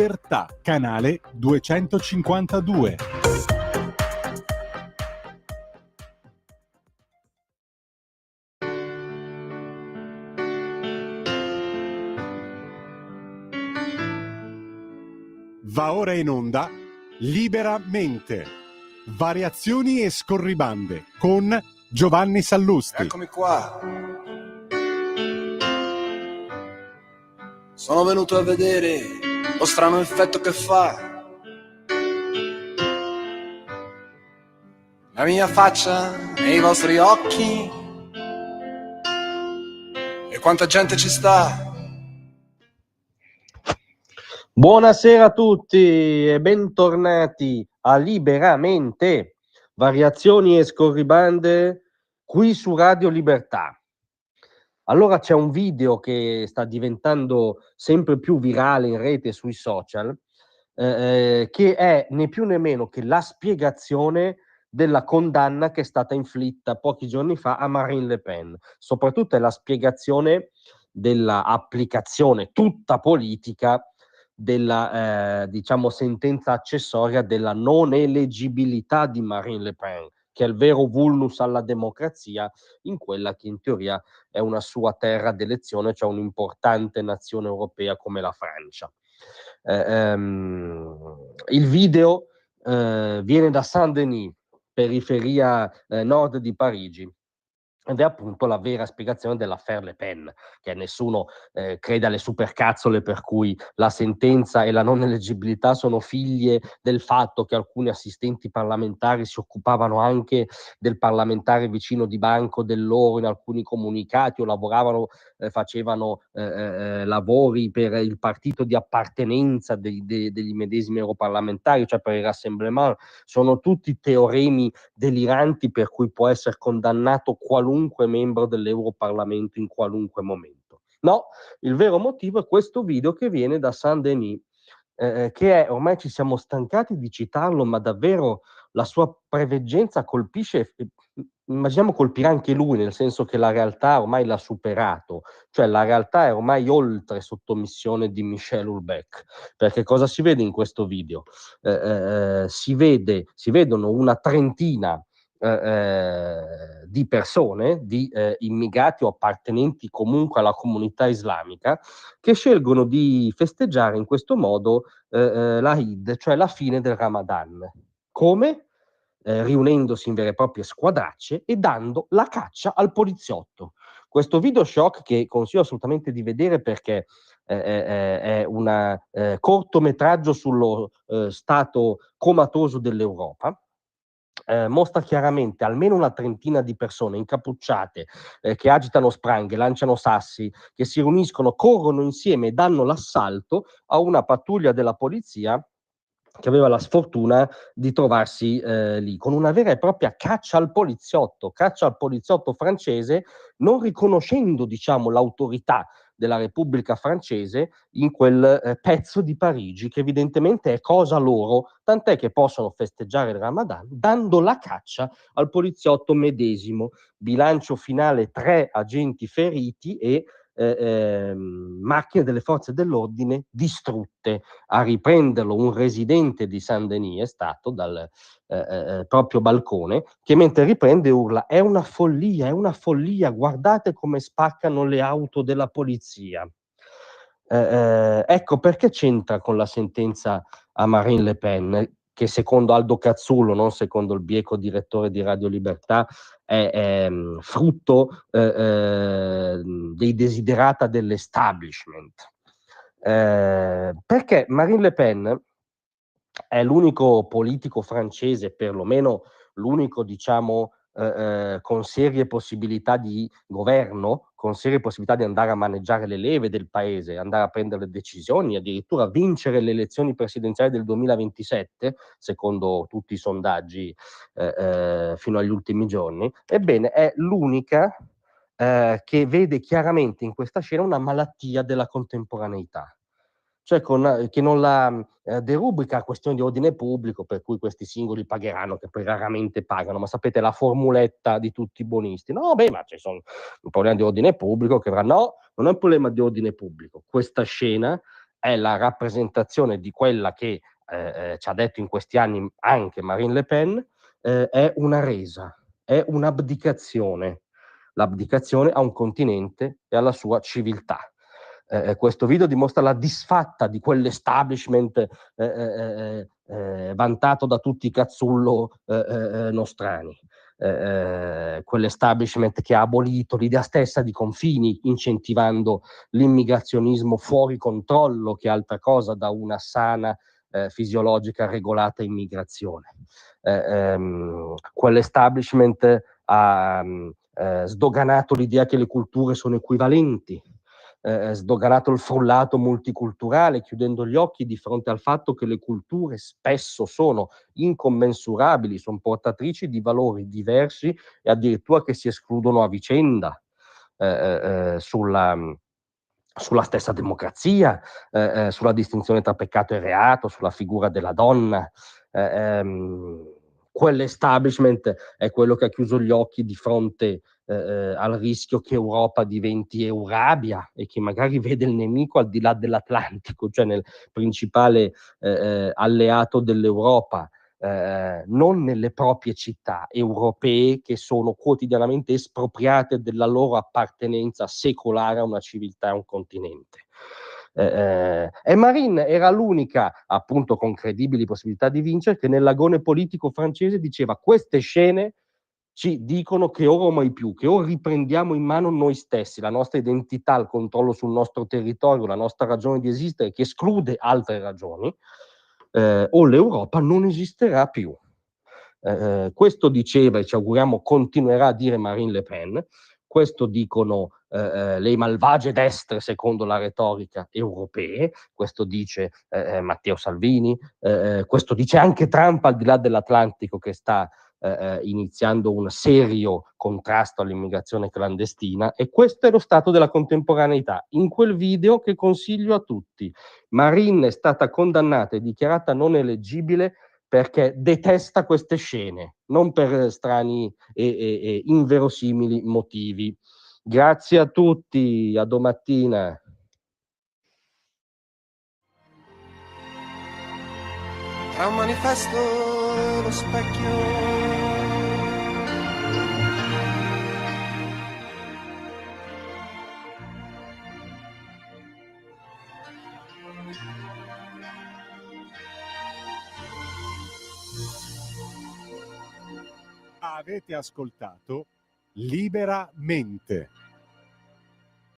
Libertà, canale 252. Va ora in onda Liberamente, variazioni e scorribande con Giovanni Sallusti. Eccomi qua. Sono venuto a vedere lo strano effetto che fa la mia faccia nei vostri occhi e quanta gente ci sta. Buonasera a tutti e bentornati a Liberamente, variazioni e scorribande qui su Radio Libertà. Allora c'è un video che sta diventando sempre più virale in rete e sui social, che è né più né meno che la spiegazione della condanna che è stata inflitta pochi giorni fa a Marine Le Pen. Soprattutto è la spiegazione della applicazione tutta politica della diciamo sentenza accessoria della non eleggibilità di Marine Le Pen, che è il vero vulnus alla democrazia in quella che in teoria è una sua terra d'elezione, cioè un'importante nazione europea come la Francia. Il video viene da Saint-Denis, periferia nord di Parigi, ed è appunto la vera spiegazione dell'affaire Le Pen, che nessuno crede alle supercazzole per cui la sentenza e la non eleggibilità sono figlie del fatto che alcuni assistenti parlamentari si occupavano anche del parlamentare vicino di banco del loro in alcuni comunicati o lavoravano, facevano lavori per il partito di appartenenza degli medesimi europarlamentari, cioè per il Rassemblement. Sono tutti teoremi deliranti per cui può essere condannato qualunque membro dell'Europarlamento in qualunque momento. No, il vero motivo è questo video che viene da Saint-Denis, che è, ormai ci siamo stancati di citarlo, ma davvero la sua preveggenza colpisce, immaginiamo colpirà anche lui, nel senso che la realtà ormai l'ha superato, cioè la realtà è ormai oltre sottomissione di Michel Houellebecq, perché cosa si vede in questo video? Si vedono una trentina di persone, di immigrati o appartenenti comunque alla comunità islamica, che scelgono di festeggiare in questo modo la Eid, cioè la fine del Ramadan. Come? Riunendosi in vere e proprie squadracce e dando la caccia al poliziotto. Questo video shock, che consiglio assolutamente di vedere perché è un cortometraggio sullo stato comatoso dell'Europa, mostra chiaramente almeno una trentina di persone incappucciate che agitano spranghe, lanciano sassi, che si riuniscono, corrono insieme e danno l'assalto a una pattuglia della polizia che aveva la sfortuna di trovarsi lì, con una vera e propria caccia al poliziotto francese, non riconoscendo, diciamo, l'autorità della Repubblica francese in quel pezzo di Parigi, che evidentemente è cosa loro, tant'è che possono festeggiare il Ramadan dando la caccia al poliziotto medesimo. Bilancio finale: 3 agenti feriti e macchine delle forze dell'ordine distrutte. A riprenderlo un residente di Saint-Denis è stato dal proprio balcone, che mentre riprende urla: è una follia, guardate come spaccano le auto della polizia. Ecco perché c'entra con la sentenza a Marine Le Pen, che secondo Aldo Cazzullo, non secondo il bieco direttore di Radio Libertà, è frutto dei desiderata dell'establishment. Perché Marine Le Pen è l'unico politico francese, perlomeno l'unico, diciamo, con serie possibilità di governo, con serie possibilità di andare a maneggiare le leve del paese, andare a prendere le decisioni, addirittura vincere le elezioni presidenziali del 2027, secondo tutti i sondaggi fino agli ultimi giorni. Ebbene, è l'unica che vede chiaramente in questa scena una malattia della contemporaneità, cioè che non la derubrica a questioni di ordine pubblico, per cui questi singoli pagheranno, che poi raramente pagano, ma sapete la formuletta di tutti i buonisti: no, beh, ma ci sono un problema di ordine pubblico che avrà. No, non è un problema di ordine pubblico. Questa scena è la rappresentazione di quella che ci ha detto in questi anni anche Marine Le Pen, è una resa, è un'abdicazione, l'abdicazione a un continente e alla sua civiltà. Questo video dimostra la disfatta di quell'establishment vantato da tutti i cazzullo nostrani. Quell'establishment che ha abolito l'idea stessa di confini, incentivando l'immigrazionismo fuori controllo, che è altra cosa da una sana fisiologica regolata immigrazione. Quell'establishment ha sdoganato l'idea che le culture sono equivalenti, sdoganato il frullato multiculturale, chiudendo gli occhi di fronte al fatto che le culture spesso sono incommensurabili, sono portatrici di valori diversi e addirittura che si escludono a vicenda sulla stessa democrazia, sulla distinzione tra peccato e reato, sulla figura della donna. Quell'establishment è quello che ha chiuso gli occhi di fronte al rischio che Europa diventi Eurabia e che magari vede il nemico al di là dell'Atlantico, cioè nel principale alleato dell'Europa, non nelle proprie città europee, che sono quotidianamente espropriate della loro appartenenza secolare a una civiltà e a un continente. E Marine era l'unica, appunto, con credibili possibilità di vincere, che nell'agone politico francese diceva: queste scene ci dicono che ora o mai più, che o riprendiamo in mano noi stessi, la nostra identità, il controllo sul nostro territorio, la nostra ragione di esistere, che esclude altre ragioni, o l'Europa non esisterà più. Questo diceva, e ci auguriamo continuerà a dire, Marine Le Pen. Questo dicono le malvagie destre, secondo la retorica europee. Questo dice Matteo Salvini, questo dice anche Trump, al di là dell'Atlantico, che sta iniziando un serio contrasto all'immigrazione clandestina. E questo è lo stato della contemporaneità. In quel video, che consiglio a tutti, Marine è stata condannata e dichiarata non eleggibile perché detesta queste scene, non per strani e inverosimili motivi. Grazie a tutti, a domattina. Tra un manifesto e lo specchio. Avete ascoltato Liberamente.